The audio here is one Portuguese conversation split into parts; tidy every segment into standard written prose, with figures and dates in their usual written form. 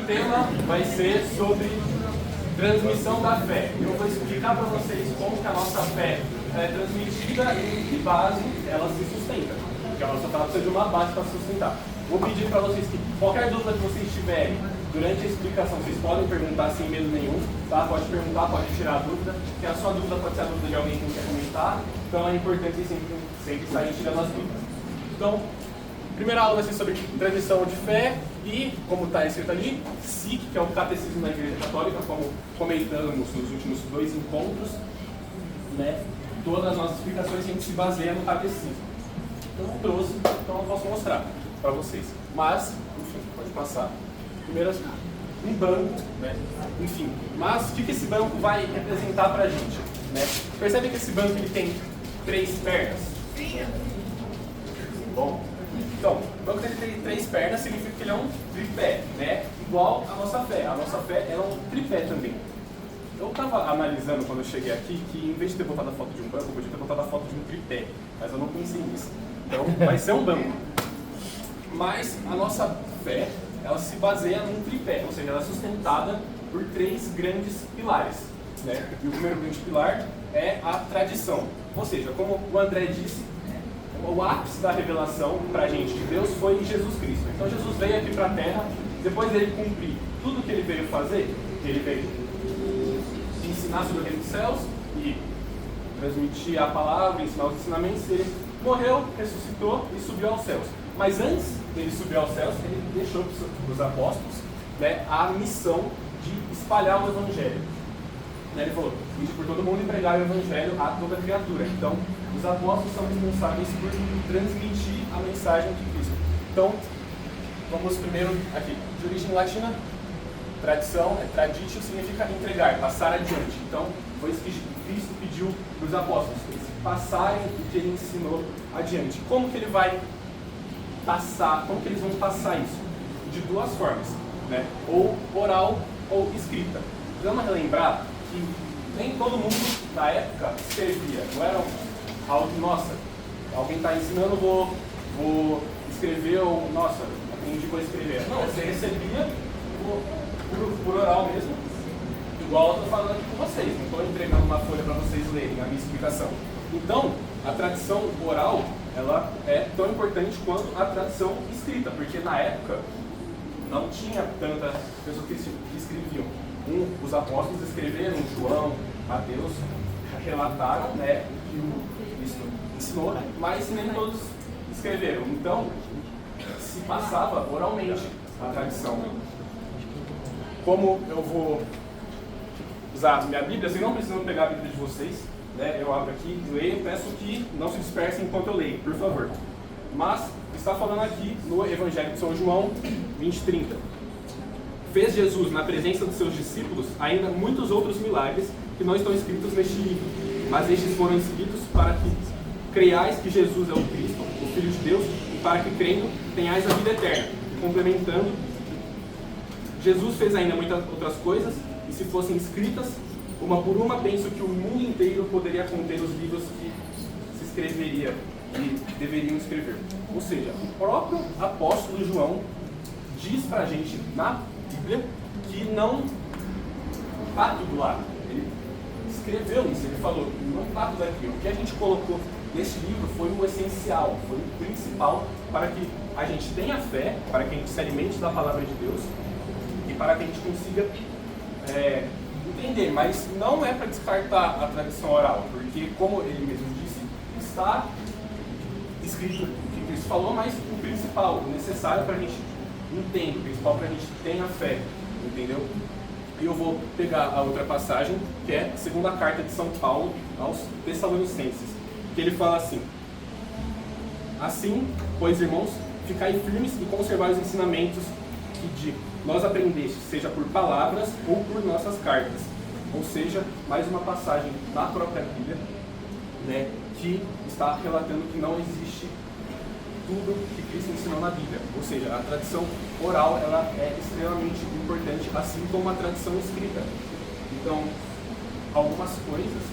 tema vai ser sobre transmissão da fé. Eu vou explicar para vocês como que a nossa fé é transmitida e em que base ela se sustenta. Porque a nossa fé precisa de uma base para sustentar. Vou pedir para vocês que qualquer dúvida que vocês tiverem durante a explicação, vocês podem perguntar sem medo nenhum, tá? Pode perguntar, pode tirar a dúvida, que a sua dúvida pode ser a dúvida de alguém que quer comentar, então é importante sempre sair tirando as dúvidas. Então, a primeira aula vai ser sobre transmissão de fé e, como está escrito ali, SIC, que é o Catecismo da Igreja Católica, como comentamos nos últimos 2 encontros, né? Todas as nossas explicações a gente se baseia no Catecismo. Então eu trouxe, então eu posso mostrar para vocês. Mas, enfim, pode passar. Primeiro, um banco, né? Enfim, mas o que esse banco vai representar para a gente? Né? Percebe que esse banco ele tem 3 pernas? Bom, então, o banco tem 3 pernas, significa que ele é um tripé, né? Igual a nossa fé. A nossa fé é um tripé também. Eu estava analisando quando eu cheguei aqui que em vez de ter botado a foto de um banco, eu podia ter botado a foto de um tripé, mas eu não pensei nisso. Então, vai ser um banco. Mas a nossa fé, ela se baseia num tripé, ou seja, ela é sustentada por 3 grandes pilares, né? E o primeiro grande pilar é a tradição. Ou seja, como o André disse, o ápice da revelação para a gente de Deus foi Jesus Cristo. Então Jesus veio aqui para a Terra, depois dele cumprir tudo o que ele veio fazer, ele veio ensinar sobre o reino dos céus e transmitir a palavra, ensinar os ensinamentos, ele morreu, ressuscitou e subiu aos céus. Mas antes dele subir aos céus, ele deixou para os apóstolos, né, a missão de espalhar o evangelho. Ele falou, ide por todo mundo e pregar o evangelho a toda criatura. Então, os apóstolos são responsáveis por transmitir a mensagem de Cristo. Então, vamos primeiro aqui, de origem latina, tradição, traditio significa entregar, passar adiante. Então, foi isso que Cristo pediu para os apóstolos, eles passarem o que ele ensinou adiante. Como que ele vai passar, como que eles vão passar isso? De 2 formas, né? Ou oral ou escrita. Vamos relembrar que nem todo mundo na época escrevia, não era algo que, nossa, alguém está ensinando, vou escrever, ou nossa, aprendi a escrever. Não, você recebia por oral mesmo, igual eu estou falando aqui com vocês, não estou entregando uma folha para vocês lerem a minha explicação. Então, a tradição oral, ela é tão importante quanto a tradição escrita, porque na época não tinha tantas pessoas que escreviam. Os apóstolos escreveram, João, Mateus, relataram, né, o que o Cristo ensinou, mas nem todos escreveram. Então, se passava oralmente a tradição. Como eu vou usar minha Bíblia, vocês não precisam pegar a Bíblia de vocês, né? Eu abro aqui, leio, peço que não se dispersem enquanto eu leio, por favor. Mas está falando aqui no Evangelho de São João 20:30. Fez Jesus, na presença dos seus discípulos, ainda muitos outros milagres que não estão escritos neste livro, mas estes foram escritos para que creiais que Jesus é o Cristo, o Filho de Deus, e para que crendo tenhais a vida eterna. Complementando, Jesus fez ainda muitas outras coisas, e se fossem escritas, uma por uma, penso que o mundo inteiro poderia conter os livros que se escreveria e deveriam escrever. Ou seja, o próprio apóstolo João diz para a gente na Bíblia que não está tudo lá. Ele escreveu isso, ele falou, não está tudo aqui. O que a gente colocou nesse livro foi o essencial, foi o principal para que a gente tenha fé, para que a gente se alimente da palavra de Deus e para que a gente consiga entender, mas não é para descartar a tradição oral, porque, como ele mesmo disse, está escrito o que Cristo falou, mas o principal, o necessário para a gente entender, o principal para a gente ter a fé, entendeu? E eu vou pegar a outra passagem, que é a segunda carta de São Paulo aos Tessalonicenses, que ele fala assim: assim, pois, irmãos, ficai firmes e conservai os ensinamentos que de nós aprendeste, seja por palavras ou por nossas cartas. Ou seja, mais uma passagem na própria Bíblia, né, que está relatando que não existe tudo que Cristo ensinou na Bíblia. Ou seja, a tradição oral ela é extremamente importante, assim como a tradição escrita. Então, algumas coisas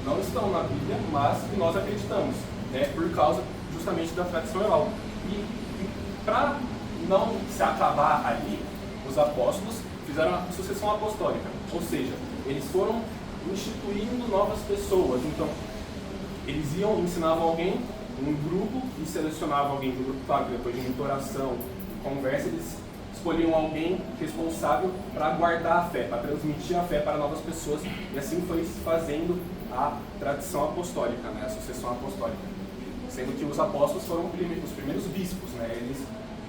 não estão na Bíblia, mas que nós acreditamos, né, por causa justamente da tradição oral. E para não se acabar ali, os apóstolos fizeram a sucessão apostólica, ou seja, eles foram instituindo novas pessoas. Então, eles ensinavam alguém, um grupo, e selecionavam alguém do grupo, claro, depois de muita oração, conversa, eles escolhiam alguém responsável para guardar a fé, para transmitir a fé para novas pessoas, e assim foi se fazendo a tradição apostólica, né, a sucessão apostólica. Sendo que os apóstolos foram os primeiros bispos, né,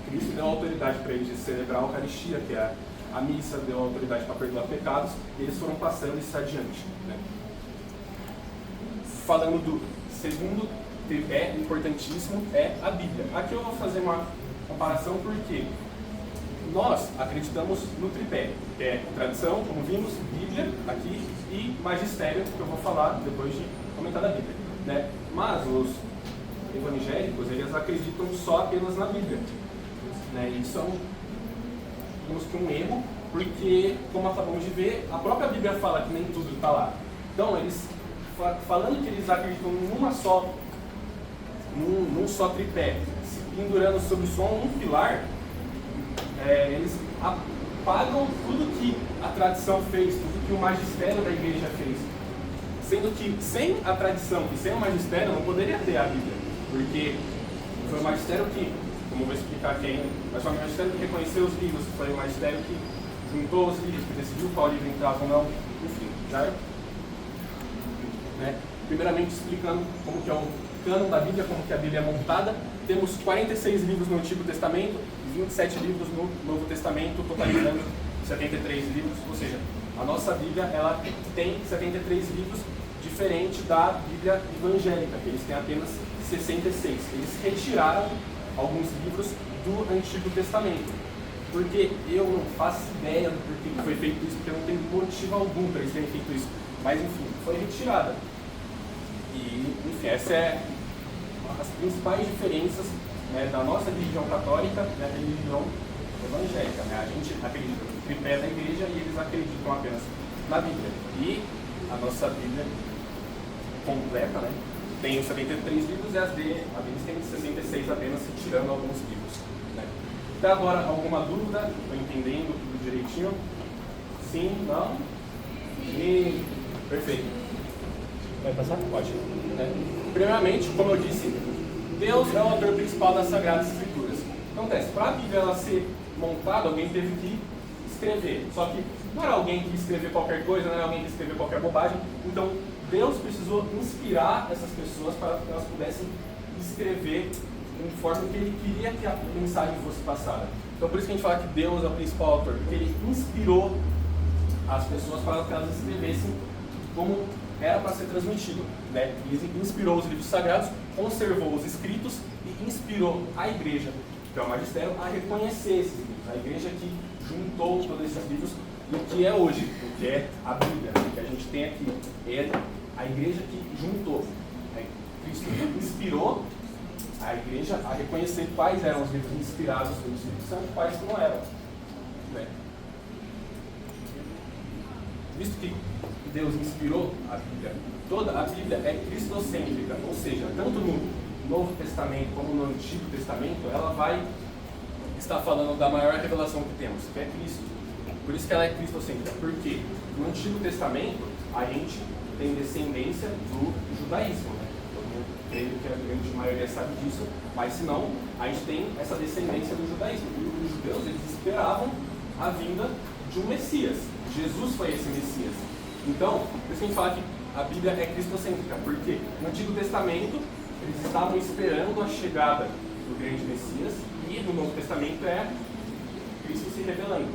Cristo deu autoridade para eles de celebrar a Eucaristia, que é a missa, deu autoridade para perdoar pecados, e eles foram passando isso adiante. Né. Falando do segundo tripé importantíssimo, é a Bíblia. Aqui eu vou fazer uma comparação porque nós acreditamos no tripé, que é tradição, como vimos, Bíblia aqui, e magistério, que eu vou falar depois de comentar da Bíblia. Né? Mas os evangélicos, eles acreditam só apenas na Bíblia. Né? Isso é digamos que um erro, porque, como acabamos de ver, a própria Bíblia fala que nem tudo está lá. Então, eles, falando que eles acreditam num só tripé, se pendurando sobre só um pilar, eles apagam tudo que a tradição fez, tudo que o magistério da igreja fez. Sendo que sem a tradição e sem o magistério não poderia ter a Bíblia, porque foi o magistério que, como eu vou explicar aqui ainda, mas foi o magistério que reconheceu os livros, foi o magistério que juntou os livros, que decidiu qual livro entrava ou não, enfim, certo? Né? Primeiramente explicando como que é o cânon da Bíblia, como que a Bíblia é montada. Temos 46 livros no Antigo Testamento, 27 livros no Novo Testamento, totalizando 73 livros, ou seja, a nossa Bíblia ela tem 73 livros, diferente da Bíblia evangélica, que eles têm apenas 66. Eles retiraram alguns livros do Antigo Testamento, porque eu não faço ideia do porquê que foi feito isso, porque não tem motivo algum para eles terem feito isso, mas enfim, foi retirada. E, enfim, essa é as principais diferenças, né, da nossa religião católica e da religião evangélica. Né? A gente acredita no tripé da igreja e eles acreditam apenas na Bíblia. E a nossa Bíblia completa, né, tem os 73 livros e a deles tem 66 apenas, tirando alguns livros. Né? Até agora, alguma dúvida? Estou entendendo tudo direitinho? Sim? Não? Sim. Perfeito. Vai passar? Pode. Né? Primeiramente, como eu disse, Deus é o autor principal das Sagradas Escrituras. Acontece, para a Bíblia ela ser montada, alguém teve que escrever. Só que não era alguém que escreveu qualquer coisa, não era alguém que escreveu qualquer bobagem. Então, Deus precisou inspirar essas pessoas para que elas pudessem escrever conforme que Ele queria que a mensagem fosse passada. Então, por isso que a gente fala que Deus é o principal autor, porque Ele inspirou as pessoas para que elas escrevessem como era para ser transmitido. Né? Ele inspirou os livros sagrados, conservou os escritos e inspirou a igreja, que é o magistério, a reconhecer esses livros. A igreja que juntou todos esses livros no que é hoje, o que é a Bíblia, né? Que a gente tem aqui. É a igreja que juntou. Né? Cristo inspirou a igreja a reconhecer quais eram os livros inspirados pelo Espírito Santo e quais não eram. Né? Visto que Deus inspirou a Bíblia, toda a Bíblia é cristocêntrica, ou seja, tanto no Novo Testamento como no Antigo Testamento, ela vai estar falando da maior revelação que temos, que é Cristo. Por isso que ela é cristocêntrica, porque no Antigo Testamento a gente tem descendência do judaísmo, né? Todo mundo, creio que a grande maioria sabe disso, mas se não, a gente tem essa descendência do judaísmo. E os judeus, eles esperavam a vinda de um Messias. Jesus foi esse Messias. Então, por isso que a gente fala que a Bíblia é cristocêntrica, porque no Antigo Testamento eles estavam esperando a chegada do grande Messias e no Novo Testamento é Cristo se revelando.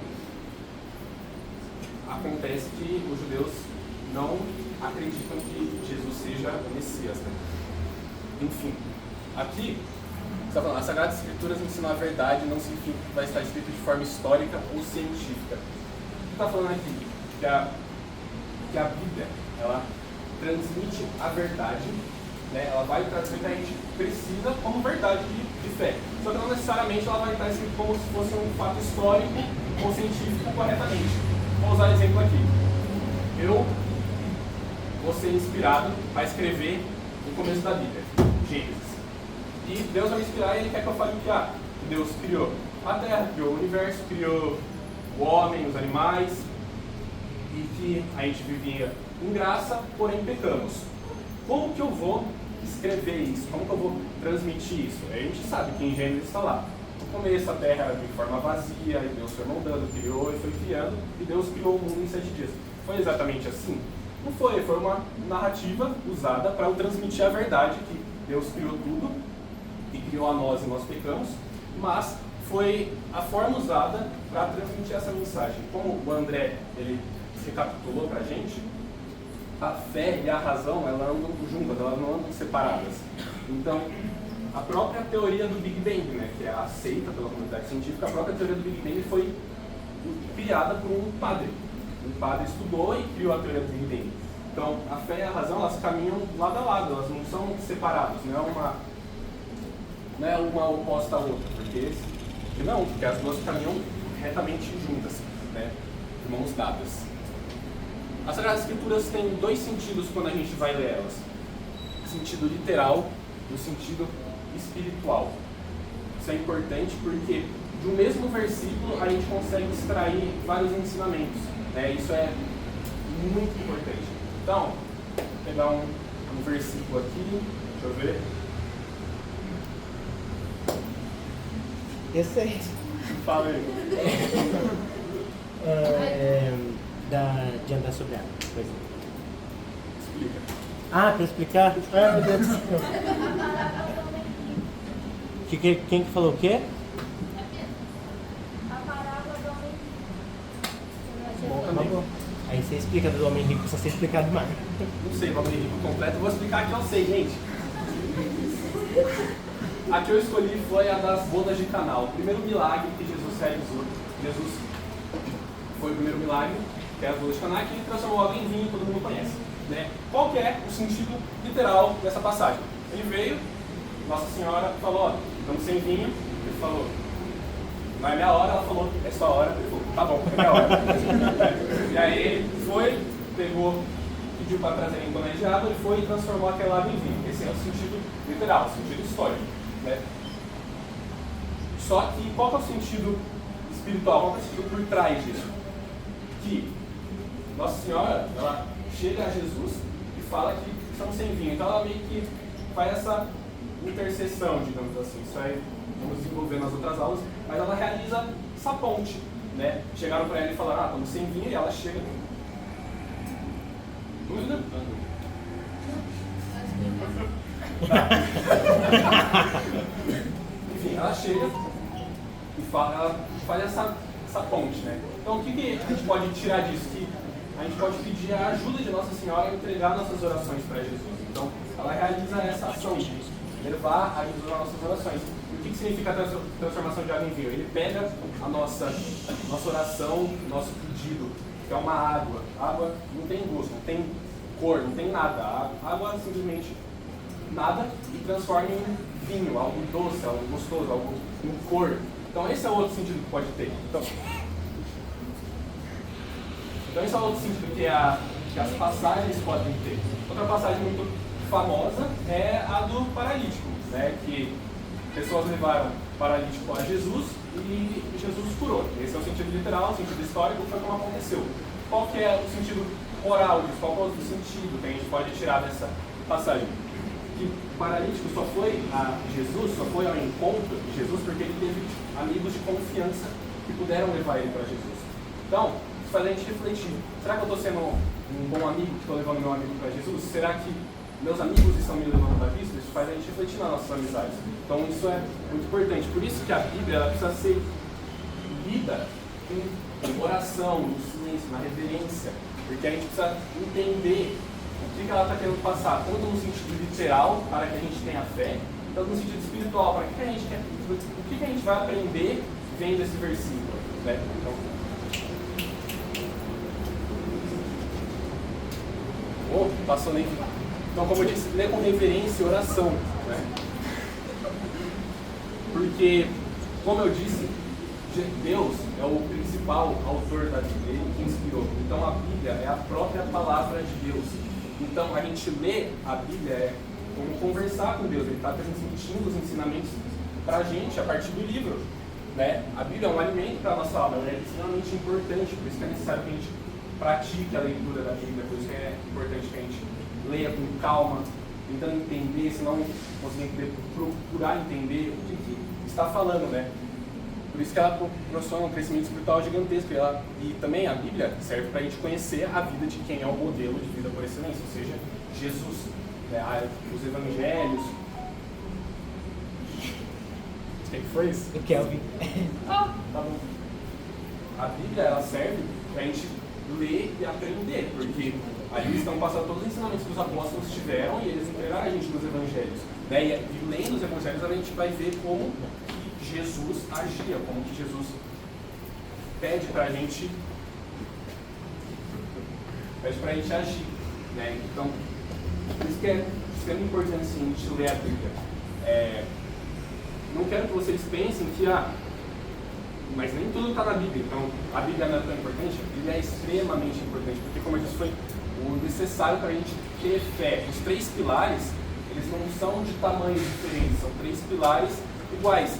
Acontece que os judeus não acreditam que Jesus seja o Messias. Né? Enfim, aqui está falando, as Sagradas Escrituras ensinam a verdade, não significa que vai estar escrito de forma histórica ou científica. O que está falando aqui? Que a Bíblia, ela transmite a verdade, né? Ela vai trazer o que a gente precisa como verdade de fé. Só que não necessariamente ela vai estar escrito como se fosse um fato histórico ou científico corretamente. Vou usar exemplo aqui. Eu vou ser inspirado a escrever o começo da Bíblia, Gênesis. E Deus vai me inspirar e Ele quer que eu fale que Deus criou a Terra, criou o universo, criou o homem, os animais, e que a gente vivia em graça, porém pecamos. Como que eu vou escrever isso? Como que eu vou transmitir isso? A gente sabe que em Gênesis está lá. No começo a terra era de forma vazia, e Deus foi moldando, criou e foi criando, e Deus criou o mundo em 7 dias. Foi exatamente assim? Não foi, foi uma narrativa usada para eu transmitir a verdade, que Deus criou tudo, e criou a nós e nós pecamos, mas foi a forma usada para transmitir essa mensagem. Como o André ele recapitulou para a gente, a fé e a razão elas andam juntas, elas não andam separadas. Então, a própria teoria do Big Bang, né, que é aceita pela comunidade científica, a própria teoria do Big Bang foi criada por um padre. Um padre estudou e criou a teoria do Big Bang. Então, a fé e a razão elas caminham lado a lado, elas não são separadas, não é uma oposta à outra, porque as duas caminham retamente juntas, né, de mãos dadas. As Sagradas Escrituras têm 2 sentidos quando a gente vai ler elas: o sentido literal e o sentido espiritual. Isso é importante porque de um mesmo versículo a gente consegue extrair vários ensinamentos, né? Isso é muito importante. Então, vou pegar um versículo aqui, deixa eu ver. Esse aí. Fala aí. De andar sobre água, por exemplo. Explica. Ah, para explicar? Ah, meu Deus do céu. Quem que falou o quê? A parábola do homem Bom. Aí você explica do homem rico, precisa ser explicado mais. Não sei o homem rico completo, vou explicar aqui, eu sei, gente. A que eu escolhi foi a das bodas de Caná, o primeiro milagre que Jesus realizou. Jesus foi o primeiro milagre, que é as bodas de Caná, que ele transformou água em vinho, todo mundo conhece, né? Qual que é o sentido literal dessa passagem? Ele veio, Nossa Senhora falou, ó, estamos sem vinho, ele falou, não é minha hora, ela falou, é sua hora, ele falou, tá bom, é minha hora. E aí ele foi, pegou, pediu para trazerem bonéis de água, ele foi e transformou aquela água em vinho. Esse é o sentido literal, o sentido histórico, né? Só que qual que é o sentido espiritual, qual que é o sentido por trás disso? Que Nossa Senhora, ela chega a Jesus e fala que estamos sem vinho. Então ela meio que faz essa intercessão, digamos assim. Isso aí vamos desenvolver nas outras aulas, mas ela realiza essa ponte, né? Chegaram para ela e falaram, estamos sem vinho, e ela chega. Dúvida? Enfim, ela chega e ela faz essa ponte, né? Então o que a gente pode tirar disso? Que a gente pode pedir a ajuda de Nossa Senhora e entregar nossas orações para Jesus. Então ela realiza essa ação de levar a Jesus às nossas orações. E o que significa a transformação de água em vinho? Ele pega a nossa oração, nosso pedido, que é uma água. A água não tem gosto, não tem cor, não tem nada. A água simplesmente nada e transforma em vinho, algo doce, algo gostoso, algo com cor. Então esse é o outro sentido que pode ter. Então esse é o outro sentido que as passagens podem ter. Outra passagem muito famosa é a do paralítico, né? Que pessoas levaram o paralítico a Jesus e Jesus curou. Esse é o sentido literal, o sentido histórico, foi como aconteceu. Qual que é o sentido oral disso? Qual é o outro sentido que a gente pode tirar dessa passagem? Que o paralítico só foi a Jesus, só foi ao encontro de Jesus porque ele teve amigos de confiança que puderam levar ele para Jesus. Então, isso faz a gente refletir. Será que eu estou sendo um bom amigo que estou levando meu amigo para Jesus? Será que meus amigos estão me levando para Cristo? Isso faz a gente refletir nas nossas amizades. Então, isso é muito importante. Por isso que a Bíblia ela precisa ser lida em oração, no silêncio, na reverência. Porque a gente precisa entender o que ela está querendo passar, tanto no sentido literal, para que a gente tenha fé, tanto no sentido espiritual, para que a gente quer, o que a gente vai aprender vendo esse versículo, né? Então, passou nem. Então, como eu disse, ler com reverência e oração, né? Porque, como eu disse, Deus é o principal autor da Bíblia, ele que inspirou. Então, a Bíblia é a própria palavra de Deus. Então, a gente lê a Bíblia é como conversar com Deus. Ele está transmitindo os ensinamentos para a gente a partir do livro. né? A Bíblia é um alimento para a nossa alma, ela é extremamente importante, por isso que é necessário que a gente pratique a leitura da Bíblia, por isso que é importante que a gente leia com calma, tentando entender, se não conseguir entender, procurar entender o que está falando, né? Por isso que ela proporciona um crescimento espiritual gigantesco. E também a Bíblia serve para a gente conhecer a vida de quem é o modelo de vida por excelência, ou seja, Jesus, né? Os evangelhos. O que foi isso? O Kelvin. Tá bom. A Bíblia ela serve para a gente ler e aprender, porque ali estão passando todos os ensinamentos que os apóstolos tiveram e eles entregaram a gente nos evangelhos, né? E lendo os evangelhos a gente vai ver como que Jesus agia, como que Jesus pede para a gente agir, né? Então, por isso que é extremamente importante assim, a gente ler a Bíblia. Não quero que vocês pensem que mas nem tudo está na Bíblia, então a Bíblia não é tão importante. A Bíblia é extremamente importante, porque como eu disse, foi o necessário para a gente ter fé. Os 3 pilares, eles não são de tamanhos diferentes, são 3 pilares iguais.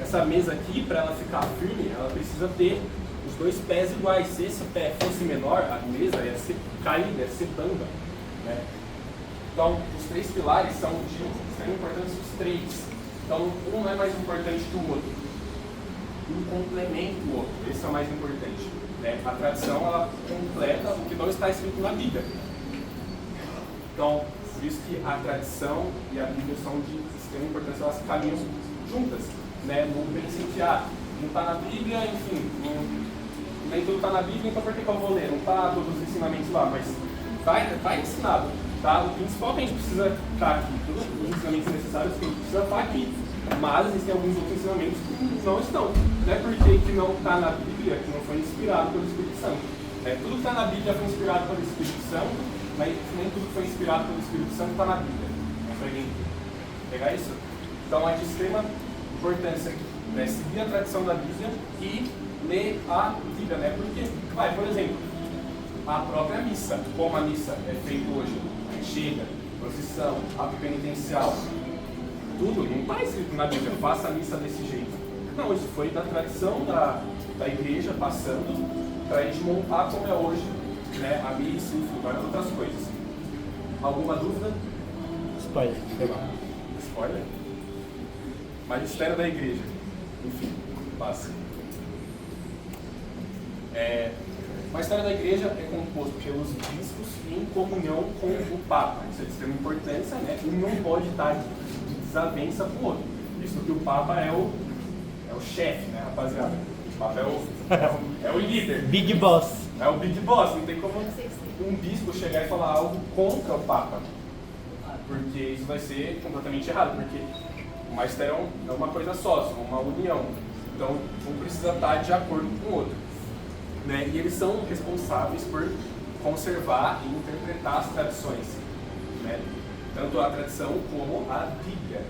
Essa mesa aqui, para ela ficar firme, ela precisa ter os 2 pés iguais. Se esse pé fosse menor, a mesa ia ser caída, ia ser bamba, né? Então, os 3 pilares são de extrema importância, os 3. Então, um não é mais importante que o outro. Um complementa o outro. Esse é o mais importante, né? A tradição, ela completa o que não está escrito na Bíblia. Então, por isso que a tradição e a Bíblia são de extrema importância, elas caminham juntas, né? Não pensem que não está na Bíblia, enfim, nem tudo está na Bíblia, então por que eu vou ler? Não está todos os ensinamentos lá, mas vai ensinado, tá? O principal que a gente precisa estar aqui, todos os ensinamentos necessários que a gente precisa estar aqui, mas existem alguns outros ensinamentos que não estão. Não é porque que não está na Bíblia que não foi inspirado pelo Espírito Santo, né? Tudo que está na Bíblia foi inspirado pelo Espírito Santo, mas nem tudo que foi inspirado pelo Espírito Santo está na Bíblia. Para alguém pegar isso? Então é de extrema importância, né, seguir a tradição da Bíblia e ler a Bíblia, né? Porque, por exemplo, a própria missa, como a missa é feita hoje, chega, procissão, ato penitencial, tudo não está escrito na Bíblia, faça a missa desse jeito. Não, isso foi da tradição da igreja passando para a gente montar como é hoje, né, a missa, enfim, várias outras coisas. Alguma dúvida? Spoiler. Spoiler? Magistério da igreja. Enfim, passa. O magistério da igreja é composto pelos bispos em comunhão com o Papa. Isso é de extrema importância, né? Um não pode estar de desavença com o outro. Visto que o Papa é o chefe, né, rapaziada? O Papa é o líder. Big Boss. É o Big Boss. Não tem como um bispo chegar e falar algo contra o Papa. Porque isso vai ser completamente errado. Porque o magistério é uma coisa só, são uma união. Então, um precisa estar de acordo com o outro, né? E eles são responsáveis por conservar e interpretar as tradições, né? Tanto a tradição como a Bíblia.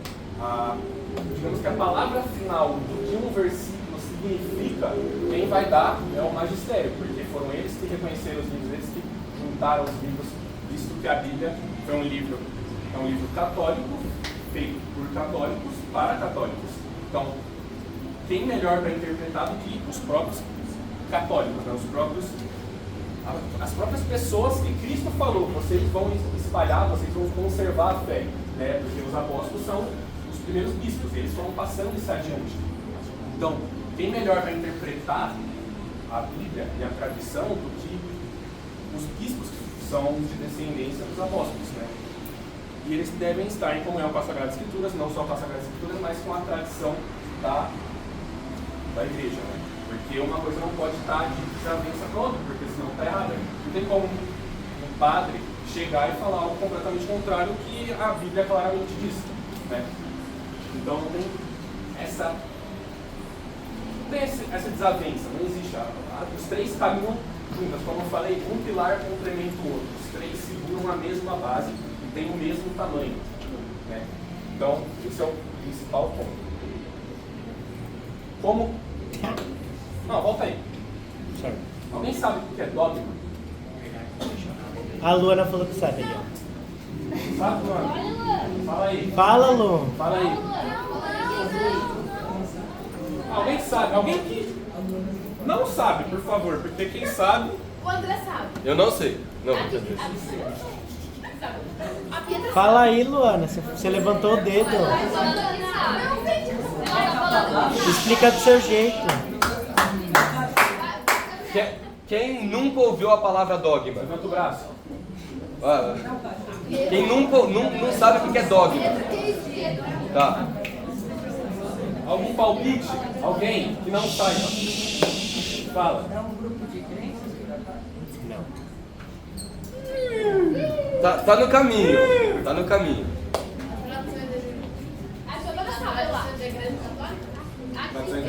Digamos que a palavra final do que um versículo significa, quem vai dar é o magistério, porque foram eles que reconheceram os livros, eles que juntaram os livros, visto que a Bíblia é um livro católico, feito por católicos para católicos. Então, quem melhor para interpretar do que os próprios católicos, né? As próprias pessoas que Cristo falou, vocês vão espalhar, vocês vão conservar a fé, né? Porque os apóstolos são os primeiros bispos, eles foram passando isso adiante. Então, quem melhor para interpretar a Bíblia e a tradição do que os bispos que são de descendência dos apóstolos, né? E eles devem estar em comunhão com as Sagradas Escrituras, não só com as Sagradas Escrituras, mas com a tradição da igreja, né? Porque uma coisa não pode estar de desavença com a outra, porque senão está errado. Não tem como um padre chegar e falar algo completamente contrário ao que a Bíblia claramente diz, né? Então não tem essa desavença, não existe. Os 3 caminham juntas, como eu falei, um pilar complementa o outro. Os 3 seguram a mesma base e têm o mesmo tamanho, né? Então, esse é o principal ponto. Como... Não, volta aí. Sorry. Alguém sabe o que é dogma? A Luana falou que sabe ali, ó. Sabe, Luana? Fala aí. Fala, Lu. Fala aí. Alguém sabe? Alguém que não sabe, por favor, porque quem sabe... O André sabe. Eu não sei. Não, Aqui, entendeu? a Pietra Fala aí, Luana. Você levantou o dedo. Explica do seu jeito. Quem nunca ouviu a palavra dogma? Levanta o braço. Ah, quem nunca não sabe o que é dogma? Tá. Algum palpite? Alguém que não saiba? Fala. Tá no caminho. Tá no caminho.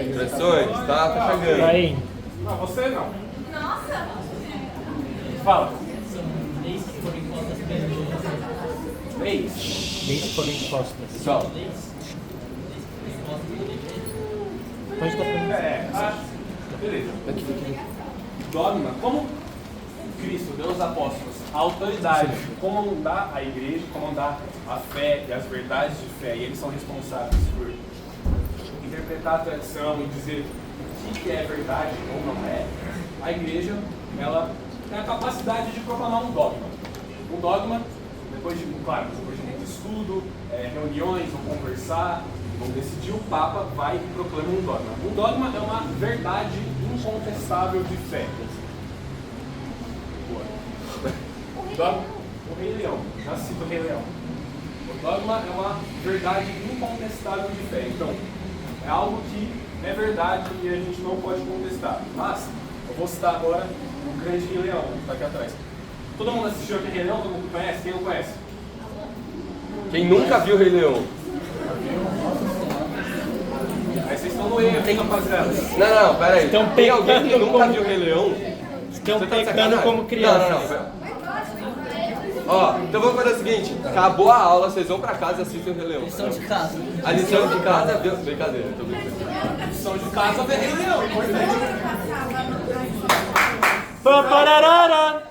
Impressões? Tá chegando. Aí. Não, você não. Nossa! Fala. Leis foram impostas. Pessoal, Pode estar falando. Beleza. Dogma, como Cristo deu aos apóstolos a autoridade de comandar a igreja, comandar a fé e as verdades de fé, e eles são responsáveis por interpretar a tradição e dizer o que é verdade ou não é, a igreja, ela tem a capacidade de proclamar um dogma. Um dogma, depois de muito estudo, reuniões, vão conversar, vão decidir, o Papa vai e proclama um dogma. Um dogma é uma verdade incontestável de fé. O Rei Leão, já cito o Rei Leão. O dogma é uma verdade incontestável de fé. Então, é algo que é verdade e a gente não pode contestar. Mas, eu vou citar agora o grande Rei Leão, que está aqui atrás. Todo mundo assistiu aquele Rei Leão? Todo mundo conhece? Quem não conhece? quem nunca viu o Rei Leão? Aí vocês estão no erro, hein, rapaziada? Não, pera aí. Estão Tem alguém que pecando nunca como- viu o Rei Leão? Estão Você tá de pecando sacanagem? como crianças. Não. Ó, então vamos fazer o seguinte: acabou a aula, vocês vão pra casa e assistem o Rei Leão. Lição de casa. A lição de casa é. Brincadeira, tô brincando. Lição de casa ver Rei Leão, importante. Papararara.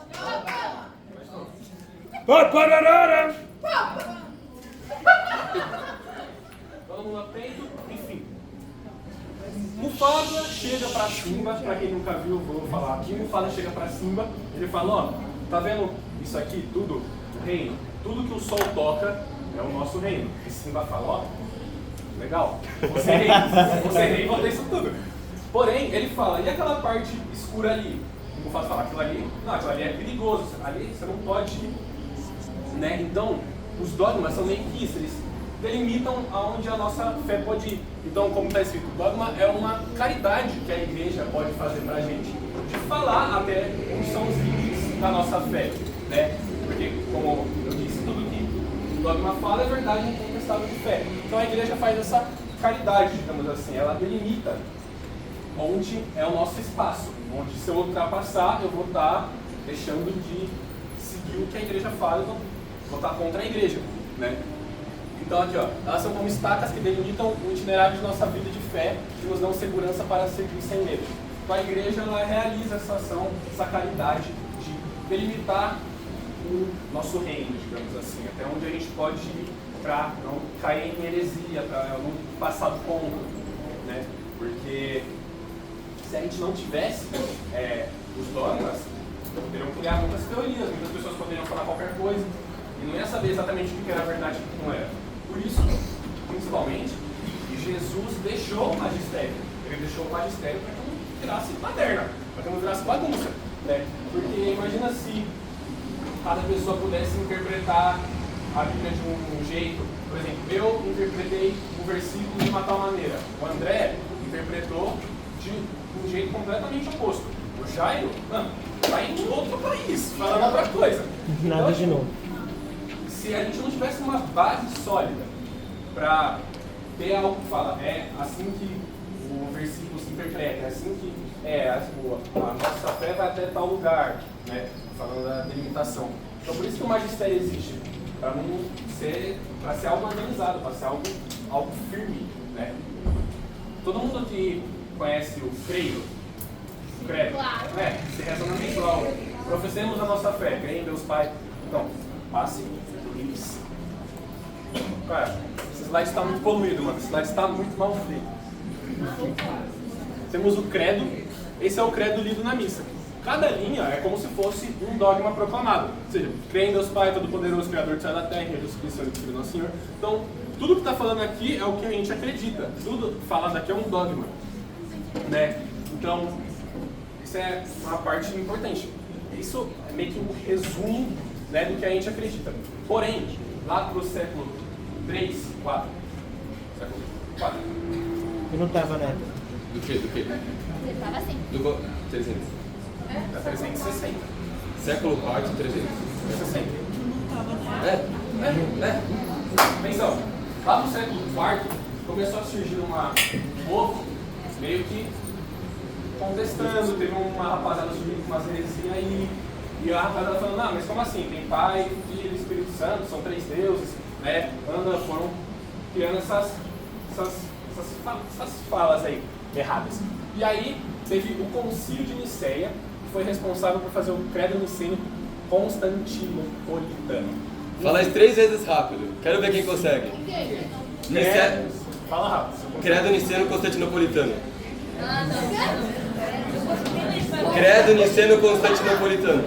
Papararara. Todo mundo atento, enfim. Mufasa chega pra Simba, pra quem nunca viu, vou falar aqui. Mufasa chega pra Simba, ele fala: ó, tá vendo isso aqui, tudo? O reino, tudo que o sol toca é o nosso reino. E Simba fala: ó, legal, você é rei, vou ter isso tudo. Porém, ele fala: e aquela parte escura ali? O Mufasa fala: aquilo ali é perigoso, ali você não pode ir. Né? Então, os dogmas são meio que isso, eles delimitam aonde a nossa fé pode ir. Então, como está escrito, o dogma é uma caridade que a igreja pode fazer para a gente, de falar até onde são os limites da nossa fé, né? Porque, como eu disse, tudo que o dogma fala é verdade incontestável de fé. Então, a igreja faz essa caridade, digamos assim, ela delimita onde é o nosso espaço, onde se eu ultrapassar, eu vou estar deixando de seguir o que a igreja fala, eu vou estar contra a igreja, né? Então aqui, ó, elas são como estacas que delimitam o itinerário de nossa vida de fé, que nos dão segurança para seguir sem medo. Então a igreja, ela realiza essa ação, essa caridade de delimitar o nosso reino, digamos assim, até onde a gente pode ir para não cair em heresia, para não passar do ponto, né? Porque se a gente não tivesse os dogmas, poderiam criar muitas teorias, muitas pessoas poderiam falar qualquer coisa e não ia saber exatamente o que era verdade e o que não era. Por isso, principalmente, Jesus deixou o magistério. Ele deixou o magistério para que não virasse baderna, para que não virasse bagunça, né? Porque imagina se cada pessoa pudesse interpretar a Bíblia de um jeito. Por exemplo, eu interpretei o versículo de uma tal maneira. O André interpretou de um jeito completamente oposto. O Jairo, está em outro país, falando outra coisa. Nada Então, de novo. se a gente não tivesse uma base sólida para ter algo que fala, é assim que o versículo se interpreta, é assim que a nossa fé vai até tal lugar, né? Falando da delimitação. Então por isso que o magistério existe, para ser algo organizado, para ser algo firme, né? Todo mundo aqui conhece o credo? O credo? Claro. Se reza na mensual. Professemos a nossa fé, creio em Deus Pai. Então, passe por isso. Cara, esse slide está muito poluído, mano. Esse slide está muito mal feito. temos o credo, esse é o credo lido na missa. Cada linha é como se fosse um dogma proclamado. Ou seja, crê em Deus Pai, Todo-Poderoso, Criador do céu e da terra, em Jesus Cristo, Filho do Filho do nosso Senhor. Então, tudo que está falando aqui é o que a gente acredita. Tudo falado aqui é um dogma. Né? Então, isso é uma parte importante. Isso é meio que um resumo, né, do que a gente acredita. Porém, lá para o século 3, 4, século 4. Eu não estava na época. Do que? Ele tava assim. Do 300. Da 360. Século 4, 300. 60. É. Pensão, lá no século IV começou a surgir um povo meio que contestando, teve uma rapaziada subindo com umas heresias aí, e a rapaziada falando, não, mas como assim? Tem Pai, Filho e Espírito Santo, são 3 deuses, né? Foram criando essas falas aí erradas. E aí teve o Concílio de Nicéia, que foi responsável por fazer o credo nicênico constantinopolitano. Fala isso 3 vezes rápido. Quero ver quem consegue. Fala rápido. Credo niceno constantinopolitano. Credo niceno constantinopolitano.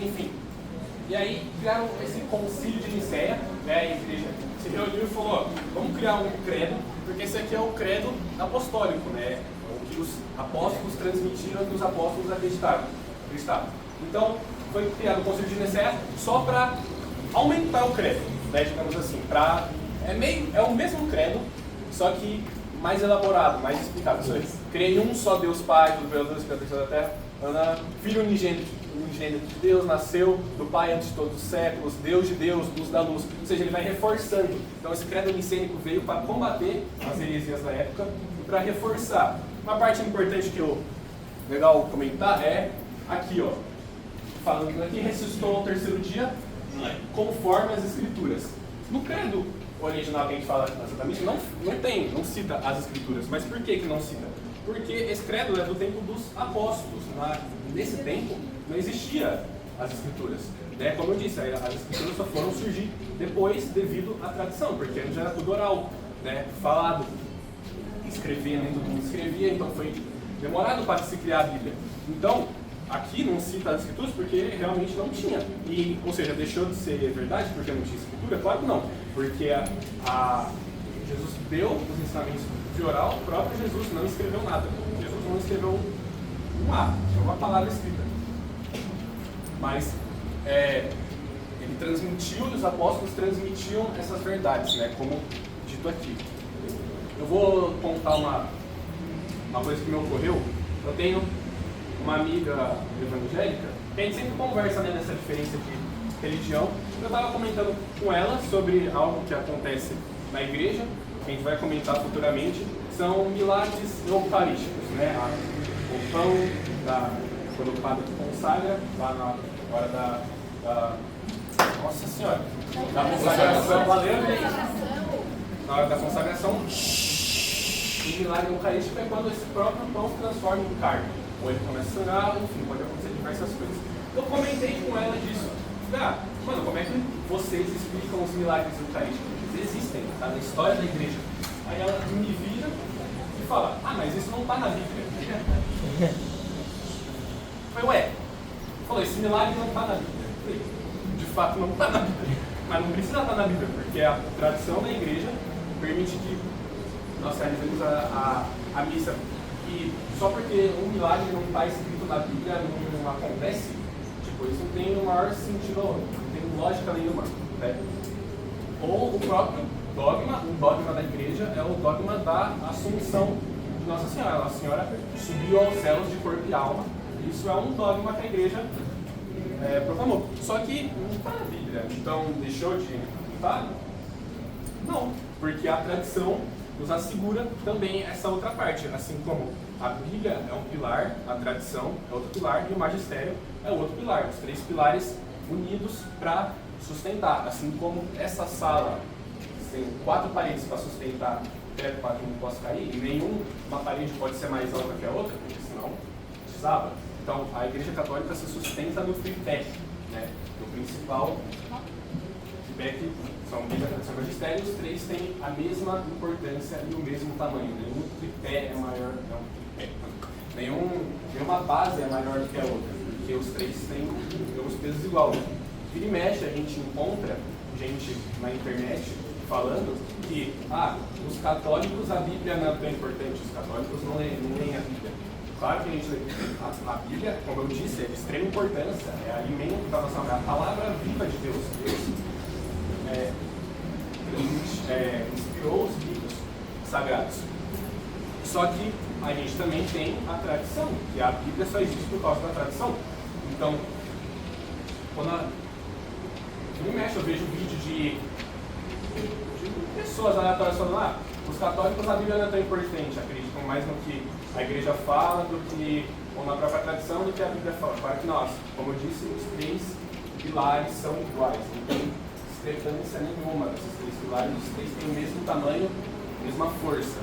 Enfim. E aí criaram esse concílio de Nicéia, né? A igreja se reuniu e falou, ó, vamos criar um credo, porque esse aqui é o credo apostólico, né? O que os apóstolos transmitiram e que os apóstolos acreditaram. Então, foi criado o concílio de Nicéia só para aumentar o credo, né? Digamos assim, é o mesmo credo, só que mais elaborado, mais explicado. Ou seja, creio em um só Deus Pai, Todo-Poderoso, Criador da terra, Filho unigênito de Deus, nasceu do Pai antes de todos os séculos, Deus de Deus, luz da luz. Ou seja, ele vai reforçando. Então esse credo nicênico veio para combater as heresias da época e para reforçar. Uma parte importante que eu legal comentar é aqui, ó, falando aqui, ressuscitou ao 3º dia, conforme as Escrituras. No credo original que a gente fala na Santa Missa, não cita as Escrituras. Mas por que não cita? Porque esse credo é do tempo dos apóstolos. Nesse tempo não existia as Escrituras. Né? Como eu disse, as Escrituras só foram surgir depois devido à tradição, porque antes era tudo oral, né? Falado. Escrevia, nem todo mundo escrevia, então foi demorado para se criar a Bíblia. Então, aqui não cita as Escrituras porque realmente não tinha. Ou seja, deixou de ser verdade porque não tinha Escritura? Claro que não. Porque Jesus deu os ensinamentos de oral, o próprio Jesus não escreveu nada. Jesus não escreveu uma palavra escrita. Mas ele transmitiu, e os apóstolos transmitiam essas verdades, né, como dito aqui. Eu vou contar uma coisa que me ocorreu. Eu tenho uma amiga evangélica, que a gente sempre conversa, né, nessa diferença de religião. Eu estava comentando com ela sobre algo que acontece na igreja, que a gente vai comentar futuramente, são milagres eucarísticos, né? O pão, quando o padre consagra, lá na hora da Nossa Senhora, da consagração, valeu, na hora da consagração, o milagre eucarístico é quando esse próprio pão se transforma em carne. Ou ele começa a sangrar, enfim, pode acontecer diversas coisas. Eu comentei com ela disso. Mano, como é que vocês explicam os milagres eucarísticos? Eles existem, tá na história da igreja. Aí ela me vira e fala, mas isso não está na Bíblia. Eu falei, ué, falou, esse milagre não está na Bíblia. Eu falei, de fato não está na Bíblia. Mas não precisa estar na Bíblia, porque a tradição da igreja permite que nós realizemos a missa. E só porque um milagre não está escrito na Bíblia, não acontece, isso não tem o maior sentido, não tem lógica nenhuma. Né? Ou o próprio dogma, um dogma da igreja, é o dogma da Assunção de Nossa Senhora. Nossa Senhora subiu aos céus de corpo e alma. Isso é um dogma que a igreja proclamou. Só que não está na Bíblia. Então, deixou de estar? Não, porque a tradição nos assegura também essa outra parte. Assim como a Bíblia é um pilar, a tradição é outro pilar e o magistério é outro pilar. Os 3 pilares unidos para sustentar. Assim como essa sala tem 4 paredes para sustentar o teto para que não possa cair, e nenhuma parede pode ser mais alta que a outra, porque senão precisava. Então, a Igreja Católica se sustenta no tripé, né? O principal feedback são Bíblia, tradição e magistério, os três têm a mesma importância e o mesmo tamanho. Nenhum tripé é maior, não, tripé. Nenhuma base é maior do que a outra, porque os três têm os pesos iguais. Vira e mexe, a gente encontra gente na internet falando que os católicos, a Bíblia não é tão importante, os católicos não leem a Bíblia. Claro que a gente lê a Bíblia, como eu disse, é de extrema importância, é alimento da nossa alma, é a palavra viva de Deus. Deus inspirou os livros sagrados. Só que a gente também tem a tradição, que a Bíblia só existe por causa da tradição. Então, quando eu vejo vídeo de pessoas aleatórias falando, os católicos, a Bíblia não é tão importante, acreditam mais no que a igreja fala do que, ou na própria tradição, do que a Bíblia fala. Claro que nós, como eu disse, os três pilares são iguais, não tem discrepância nenhuma desses três pilares, os três têm o mesmo tamanho, a mesma força.